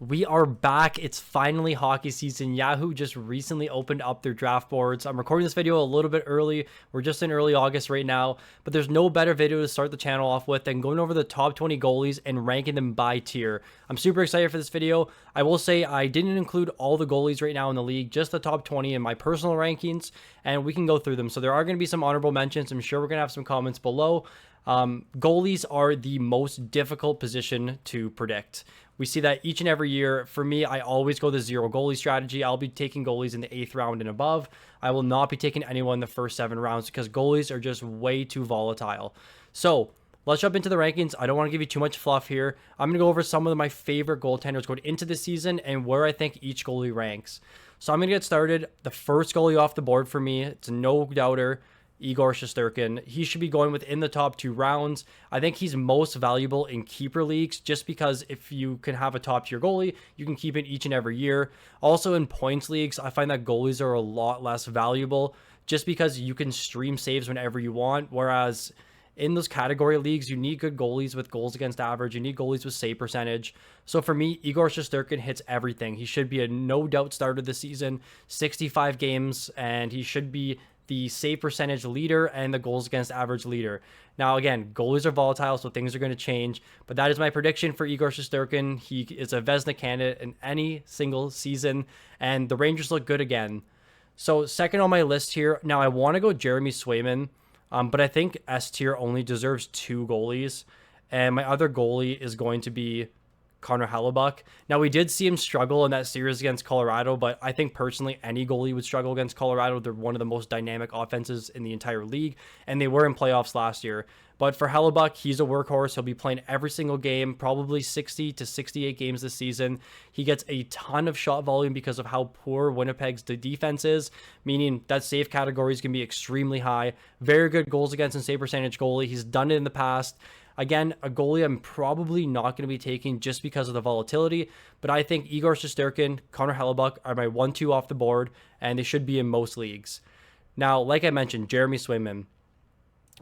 We are back. It's finally hockey season. Yahoo just recently opened up their draft boards. I'm recording this video a little bit early. We're just in early August right now, but there's no better video to start the channel off with than going over the top 20 goalies and ranking them by tier. I'm super excited for this video. I will say I didn't include all the goalies right now in the league, just the top 20 in my personal rankings, and we can go through them. So there are going to be some honorable mentions. I'm sure we're going to have some comments below. Goalies are the most difficult position to predict. We see that each and every year. For me, I always go the zero goalie strategy. I'll be taking goalies in the 8th round and above. I will not be taking anyone in the first 7 rounds because goalies are just way too volatile. So let's jump into the rankings. I don't want to give you too much fluff here. I'm going to go over some of my favorite goaltenders going into the season and where I think each goalie ranks. So I'm going to get started. The first goalie off the board for me, it's no doubter, Igor Shesterkin. He should be going within the top 2 rounds. I think he's most valuable in keeper leagues just because if you can have a top tier goalie, you can keep it each and every year. Also in points leagues, I find that goalies are a lot less valuable just because you can stream saves whenever you want. Whereas in those category leagues, you need good goalies with goals against average. You need goalies with save percentage. So for me, Igor Shesterkin hits everything. He should be a no doubt starter this season, 65 games, and he should be the save percentage leader and the goals against average leader. Now, again, goalies are volatile, so things are going to change, but that is my prediction for Igor Shesterkin. He is a Vezina candidate in any single season, and the Rangers look good again. So second on my list here, now I want to go Jeremy Swayman, but I think S tier only deserves 2 goalies, and my other goalie is going to be Connor Hellebuyck. Now, we did see him struggle in that series against Colorado, but I think personally any goalie would struggle against Colorado. They're one of the most dynamic offenses in the entire league, and they were in playoffs last year. But for Hellebuyck, he's a workhorse. He'll be playing every single game, probably 60 to 68 games this season. He gets a ton of shot volume because of how poor Winnipeg's defense is, meaning that save categories can be extremely high. Very good goals against and save percentage goalie. He's done it in the past. Again, a goalie I'm probably not going to be taking just because of the volatility, but I think Igor Shesterkin, Connor Hellebuyck are my 1-2 off the board, and they should be in most leagues. Now, like I mentioned, Jeremy Swayman.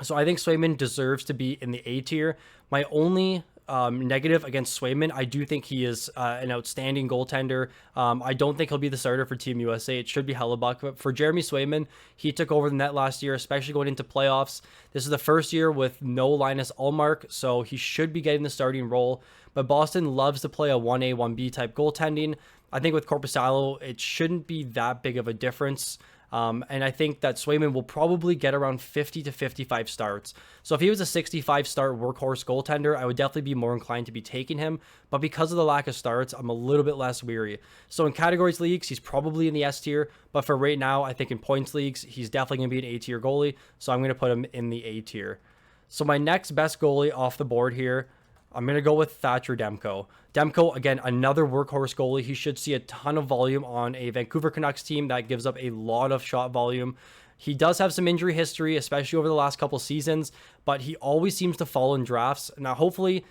So I think Swayman deserves to be in the A tier. My only negative against Swayman, I do think he is an outstanding goaltender. I don't think he'll be the starter for Team USA. It should be Hellebuyck. But for Jeremy Swayman, he took over the net last year, especially going into playoffs. This is the first year with no Linus Ullmark, so he should be getting the starting role. But Boston loves to play a 1A, 1B type goaltending. I think with Korpisalo, it shouldn't be that big of a difference. And I think that Swayman will probably get around 50 to 55 starts. So if he was a 65 start workhorse goaltender, I would definitely be more inclined to be taking him. But because of the lack of starts, I'm a little bit less weary. So in categories leagues, he's probably in the S tier. But for right now, I think in points leagues, he's definitely going to be an A tier goalie. So I'm going to put him in the A tier. So my next best goalie off the board here, I'm going to go with Thatcher Demko. Demko, again, another workhorse goalie. He should see a ton of volume on a Vancouver Canucks team that gives up a lot of shot volume. He does have some injury history, especially over the last couple seasons, but he always seems to fall in drafts. Now, hopefully,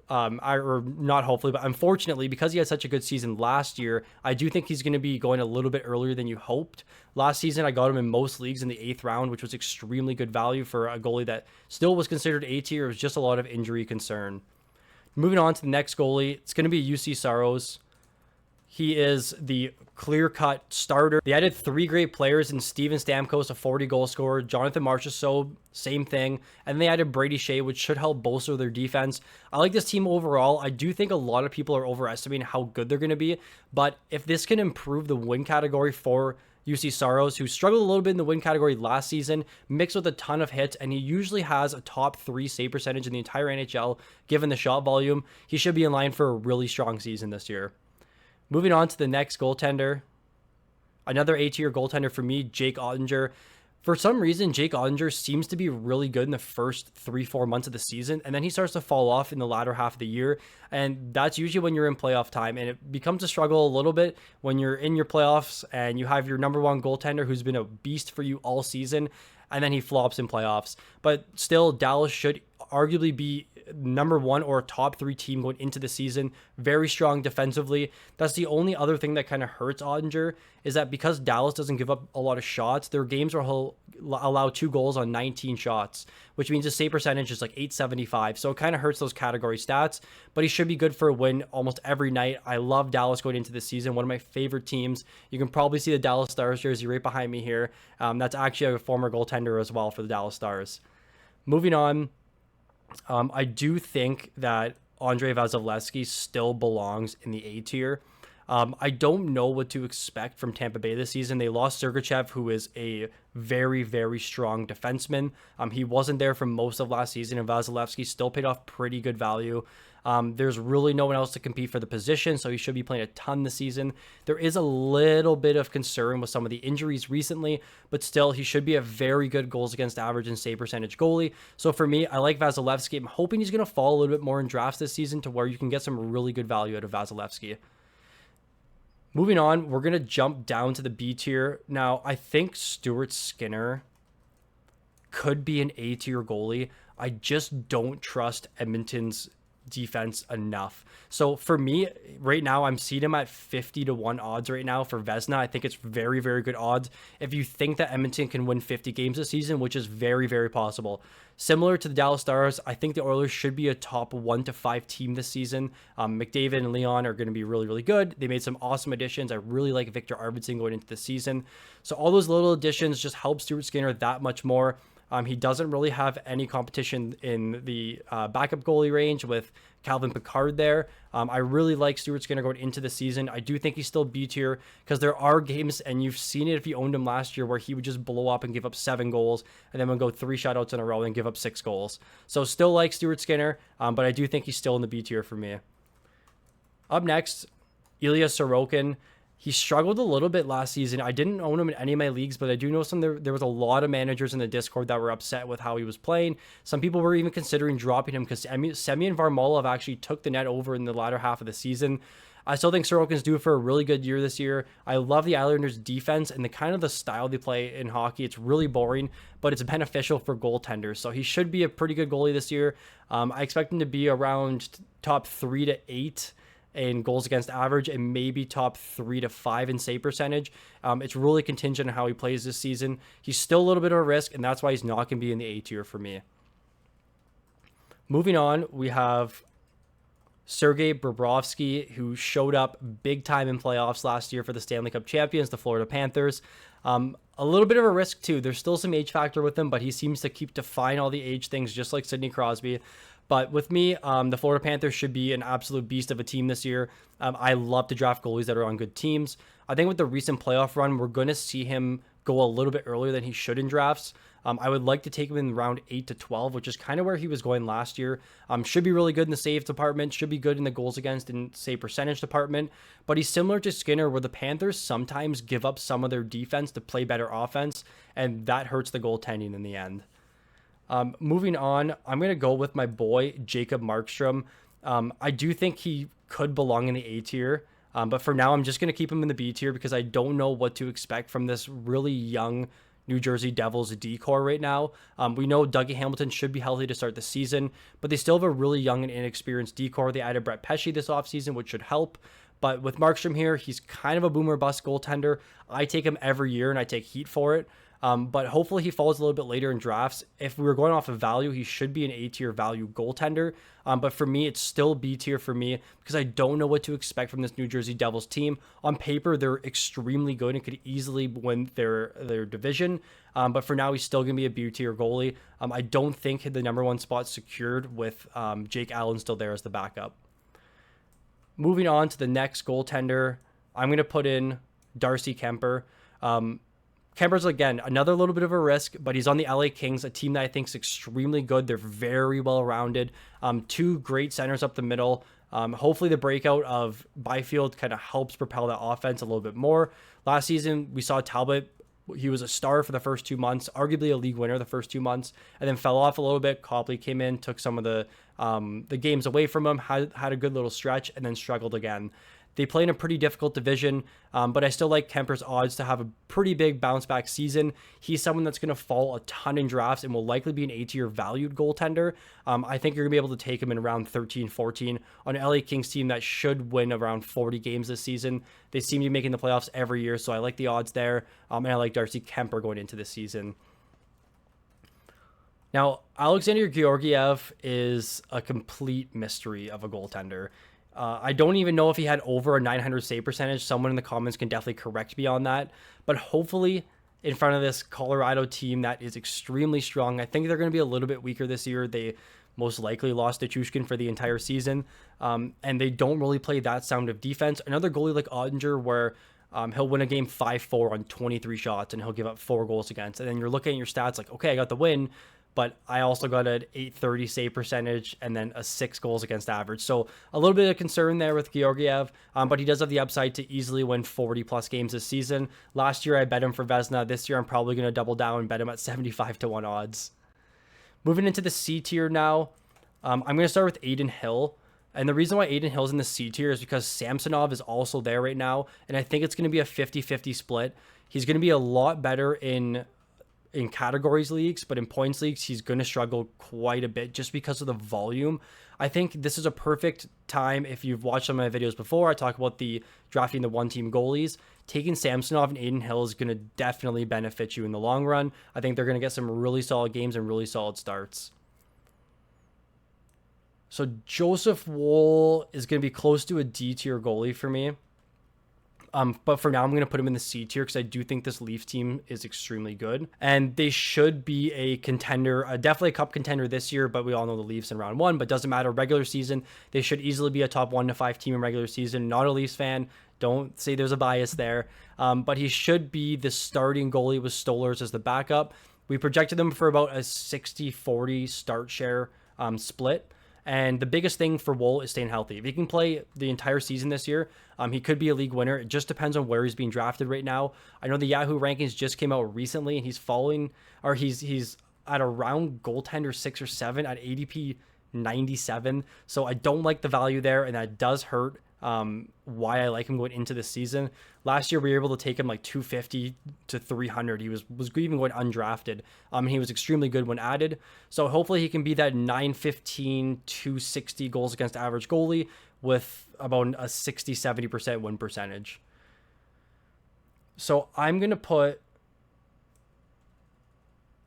or not hopefully, but unfortunately, because he had such a good season last year, I do think he's going to be going a little bit earlier than you hoped. Last season, I got him in most leagues in the 8th round, which was extremely good value for a goalie that still was considered A tier. It was just a lot of injury concern. Moving on to the next goalie, it's going to be Juuse Saros. He is the clear-cut starter. They added 3 great players in Steven Stamkos, a 40-goal scorer, Jonathan Marchessault, same thing, and they added Brady Shea, which should help bolster their defense. I like this team overall. I do think a lot of people are overestimating how good they're going to be, but if this can improve the win category for Juuse Saros, who struggled a little bit in the win category last season, mixed with a ton of hits, and he usually has a top 3 save percentage in the entire NHL, given the shot volume. He should be in line for a really strong season this year. Moving on to the next goaltender, another A-tier goaltender for me, Jake Oettinger. For some reason, Jake Oettinger seems to be really good in the first 3-4 months of the season, and then he starts to fall off in the latter half of the year, and that's usually when you're in playoff time, and it becomes a struggle a little bit when you're in your playoffs and you have your number 1 goaltender who's been a beast for you all season, and then he flops in playoffs. But still, Dallas should arguably be number one or top 3 team going into the season. Very strong defensively. That's the only other thing that kind of hurts Ottinger, is that because Dallas doesn't give up a lot of shots, their games where he'll allow 2 goals on 19 shots, which means his save percentage is like 875. So it kind of hurts those category stats, but he should be good for a win almost every night. I love Dallas going into the season. One of my favorite teams. You can probably see the Dallas Stars jersey right behind me here. That's actually a former goaltender as well for the Dallas Stars. Moving on, I do think that Andrei Vasilevskiy still belongs in the A tier. I don't know what to expect from Tampa Bay this season. They lost Sergachev, who is a very, very strong defenseman. He wasn't there for most of last season, and Vasilevskiy still paid off pretty good value. There's really no one else to compete for the position, so he should be playing a ton this season. There is a little bit of concern with some of the injuries recently, but still, he should be a very good goals against average and save percentage goalie. So for me, I like Vasilevskiy. I'm hoping he's going to fall a little bit more in drafts this season to where you can get some really good value out of Vasilevskiy. Moving on, we're going to jump down to the B tier. Now, I think Stuart Skinner could be an A tier goalie. I just don't trust Edmonton's defense enough. So for me, right now, I'm seeing him at 50-1 odds right now for Vezina. I think it's very, very good odds. If you think that Edmonton can win 50 games this season, which is very, very possible. Similar to the Dallas Stars, I think the Oilers should be a top 1 to 5 team this season. McDavid and Leon are going to be really, really good. They made some awesome additions. I really like Victor Arvidsson going into the season. So all those little additions just help Stuart Skinner that much more. He doesn't really have any competition in the backup goalie range with Calvin Pickard there. I really like Stuart Skinner going into the season. I do think he's still B tier because there are games, and you've seen it if you owned him last year, where he would just blow up and give up 7 goals and then would go 3 shutouts in a row and give up 6 goals. So still like Stuart Skinner, but I do think he's still in the B tier for me. Up next, Ilya Sorokin. He struggled a little bit last season. I didn't own him in any of my leagues, but I do know there was a lot of managers in the Discord that were upset with how he was playing. Some people were even considering dropping him because Semyon Varmolov actually took the net over in the latter half of the season. I still think Sorokin's due for a really good year this year. I love the Islanders' defense and the style they play in hockey. It's really boring, but it's beneficial for goaltenders. So he should be a pretty good goalie this year. I expect him to be around top 3 to 8 in goals against average and maybe top 3 to 5 in save percentage. It's really contingent on how he plays this season. He's still a little bit of a risk, and that's why he's not going to be in the A tier for me. Moving on, we have Sergei Bobrovsky, who showed up big time in playoffs last year for the Stanley Cup champions, the Florida Panthers. A little bit of a risk too. There's still some age factor with him, but he seems to keep defying all the age things, just like Sidney Crosby. But with me, the Florida Panthers should be an absolute beast of a team this year. I love to draft goalies that are on good teams. I think with the recent playoff run, we're going to see him go a little bit earlier than he should in drafts. I would like to take him in round 8 to 12, which is kind of where he was going last year. Should be really good in the save department, should be good in the goals against and save percentage department. But he's similar to Skinner, where the Panthers sometimes give up some of their defense to play better offense, and that hurts the goaltending in the end. Moving on, I'm going to go with my boy, Jacob Markstrom. I do think he could belong in the A tier, but for now, I'm just going to keep him in the B tier because I don't know what to expect from this really young New Jersey Devils D-core right now. We know Dougie Hamilton should be healthy to start the season, but they still have a really young and inexperienced D-core. They added Brett Pesce this offseason, which should help. But with Markstrom here, he's kind of a boomer bust goaltender. I take him every year, and I take heat for it. But hopefully he falls a little bit later in drafts. If we were going off of value, he should be an A tier value goaltender. But for me, it's still B tier for me because I don't know what to expect from this New Jersey Devils team. On paper, they're extremely good and could easily win their division. But for now, he's still going to be a B tier goalie. I don't think the number 1 spot secured with Jake Allen still there as the backup. Moving on to the next goaltender, I'm going to put in Darcy Kemper. Kemper's, again, another little bit of a risk, but he's on the LA Kings, a team that I think is extremely good. They're very well-rounded. 2 great centers up the middle. Hopefully the breakout of Byfield kind of helps propel that offense a little bit more. Last season, we saw Talbot. He was a star for the first 2 months, arguably a league winner the first 2 months, and then fell off a little bit. Copley came in, took some of the games away from him, had a good little stretch, and then struggled again. They play in a pretty difficult division, but I still like Kemper's odds to have a pretty big bounce back season. He's someone that's going to fall a ton in drafts and will likely be an A-tier valued goaltender. I think you're going to be able to take him in around 13, 14 on an LA Kings team that should win around 40 games this season. They seem to be making the playoffs every year, so I like the odds there. And I like Darcy Kuemper going into this season. Now, Alexander Gorgiev is a complete mystery of a goaltender. I don't even know if he had over a 900 save percentage. Someone in the comments can definitely correct me on that. But hopefully, in front of this Colorado team that is extremely strong, I think they're going to be a little bit weaker this year. They most likely lost to Chushkin for the entire season. And they don't really play that sound of defense. Another goalie like Ottinger, where he'll win a game 5-4 on 23 shots and he'll give up 4 goals against. And then you're looking at your stats like, okay, I got the win, but I also got an 830 save percentage and then a 6 goals against average. So a little bit of concern there with Gorgiev, but he does have the upside to easily win 40 plus games this season. Last year I bet him for Vezina. This year I'm probably going to double down and bet him at 75-1 odds. Moving into the C tier now, I'm going to start with Adin Hill. And the reason why Adin Hill's in the C tier is because Samsonov is also there right now. And I think it's going to be a 50-50 split. He's going to be a lot better in categories leagues, but in points leagues, he's going to struggle quite a bit just because of the volume. I think this is a perfect time. If you've watched some of my videos before, I talk about the drafting the one-team goalies. Taking Samsonov and Adin Hill is going to definitely benefit you in the long run. I think they're going to get some really solid games and really solid starts. So Joseph Woll is going to be close to a D tier goalie for me. But for now, I'm going to put him in the C tier because I do think this Leafs team is extremely good. And they should be a contender, definitely a cup contender this year, but we all know the Leafs in round 1. But doesn't matter, regular season, they should easily be a top 1 to 5 team in regular season. Not a Leafs fan. Don't say there's a bias there. But he should be the starting goalie with Stolarz as the backup. We projected them for about a 60-40 start share split. And the biggest thing for Woll is staying healthy. If he can play the entire season this year, he could be a league winner. It just depends on where he's being drafted right now. I know the Yahoo rankings just came out recently, and he's falling, or he's at around goaltender 6 or 7 at ADP 97. So I don't like the value there, and that does hurt why I like him going into this season. Last year we were able to take him like 250 to 300. He was even going undrafted. And he was extremely good when added. So hopefully he can be that 915 260 goals against average goalie with about a 60-70% win percentage. So I'm going to put,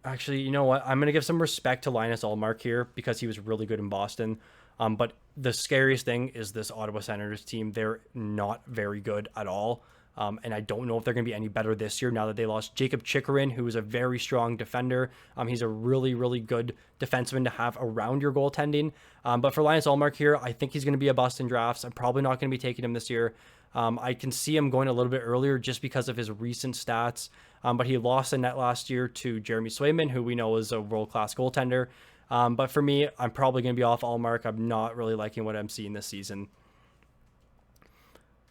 actually, you know what? I'm going to give some respect to Linus Ullmark here because he was really good in Boston. But the scariest thing is this Ottawa Senators team. They're not very good at all. And I don't know if they're going to be any better this year now that they lost Jacob Chikrin, who is a very strong defender. He's a really, really good defenseman to have around your goaltending. But for Linus Ullmark here, I think he's going to be a bust in drafts. I'm probably not going to be taking him this year. I can see him going a little bit earlier just because of his recent stats. But he lost a net last year to Jeremy Swayman, who we know is a world-class goaltender. But for me, I'm probably going to be off Ullmark. I'm not really liking what I'm seeing this season.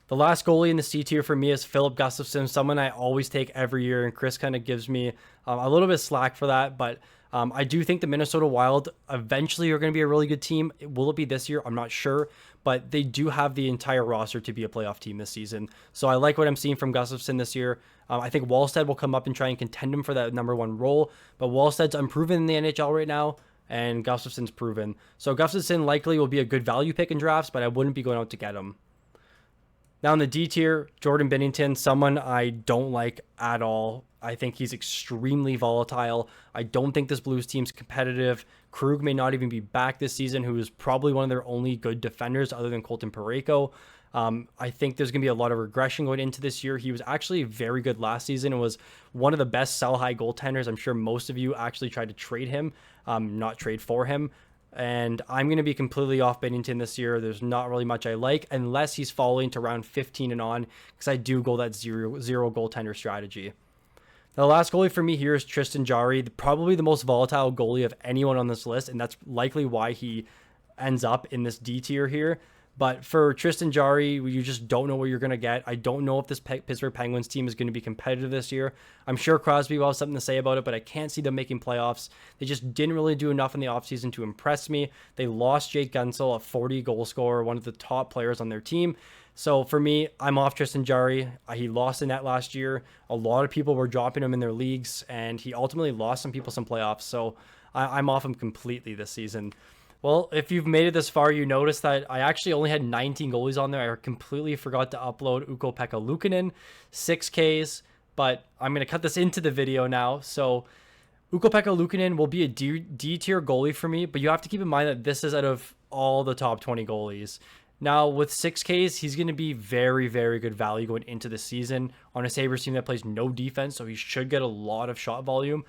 The last goalie in the C tier for me is Filip Gustavsson, someone I always take every year, and Chris kind of gives me a little bit of slack for that, but I do think the Minnesota Wild eventually are going to be a really good team. Will it be this year? I'm not sure, but they do have the entire roster to be a playoff team this season. So I like what I'm seeing from Gustavsson this year. I think Wallstead will come up and try and contend him for that number 1 role, but Wallstead's unproven in the NHL right now, and Gustafsson's proven. So Gustafsson likely will be a good value pick in drafts, but I wouldn't be going out to get him. Now in the D tier, Jordan Binnington, someone I don't like at all. I think he's extremely volatile. I don't think this Blues team's competitive. Krug may not even be back this season, who is probably one of their only good defenders other than Colton Parayko. I think there's going to be a lot of regression going into this year. He was actually very good last season and was one of the best sell-high goaltenders. I'm sure most of you actually tried to trade him, not trade for him. And I'm going to be completely off Binnington this year. There's not really much I like unless he's falling to round 15 and on, because I do go that zero goaltender strategy. The last goalie for me here is Tristan Jarry, probably the most volatile goalie of anyone on this list, and that's likely why he ends up in this D tier here. But for Tristan Jarry, you just don't know what you're going to get. I don't know if this Pittsburgh Penguins team is going to be competitive this year. I'm sure Crosby will have something to say about it, but I can't see them making playoffs. They just didn't really do enough in the offseason to impress me. They lost Jake Guentzel, a 40 goal scorer, one of the top players on their team. So for me, I'm off Tristan Jarry. He lost in that last year. A lot of people were dropping him in their leagues, and he ultimately lost some people some playoffs. So I'm off him completely this season. Well, if you've made it this far, you notice that I actually only had 19 goalies on there. I completely forgot to upload Ukko Liuken, 6Ks, but I'm going to cut this into the video now. So Ukko Liuken will be a D tier goalie for me, but you have to keep in mind that this is out of all the top 20 goalies. Now, with 6Ks, he's going to be very, very good value going into the season on a Sabres team that plays no defense, so he should get a lot of shot volume.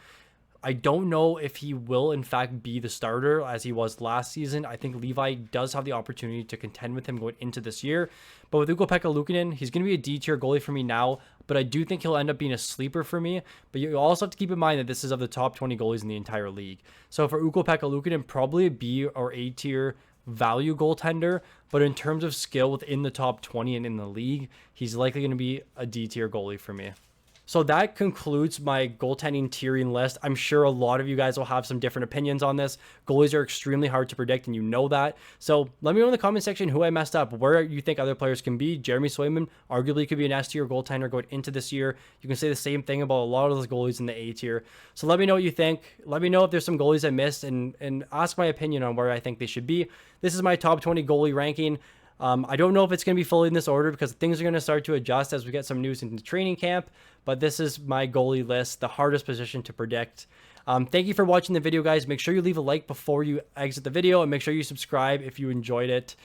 I don't know if he will, in fact, be the starter as he was last season. I think Levi does have the opportunity to contend with him going into this year. But with Ukko Liuken, he's going to be a D-tier goalie for me now, but I do think he'll end up being a sleeper for me. But you also have to keep in mind that this is of the top 20 goalies in the entire league. So for Ukko Liuken, probably a B or A-tier value goaltender, but in terms of skill within the top 20 and in the league, he's likely going to be a D-tier goalie for me. So that concludes my goaltending tiering list. I'm sure a lot of you guys will have some different opinions on this. Goalies are extremely hard to predict, and you know that. So let me know in the comment section who I messed up, where you think other players can be. Jeremy Swayman arguably could be an S tier goaltender going into this year. You can say the same thing about a lot of those goalies in the A tier. So let me know what you think. Let me know if there's some goalies I missed, and ask my opinion on where I think they should be. This is my top 20 goalie ranking. I don't know if it's going to be fully in this order because things are going to start to adjust as we get some news into training camp, but this is my goalie list, the hardest position to predict. Thank you for watching the video, guys. Make sure you leave a like before you exit the video, and make sure you subscribe if you enjoyed it.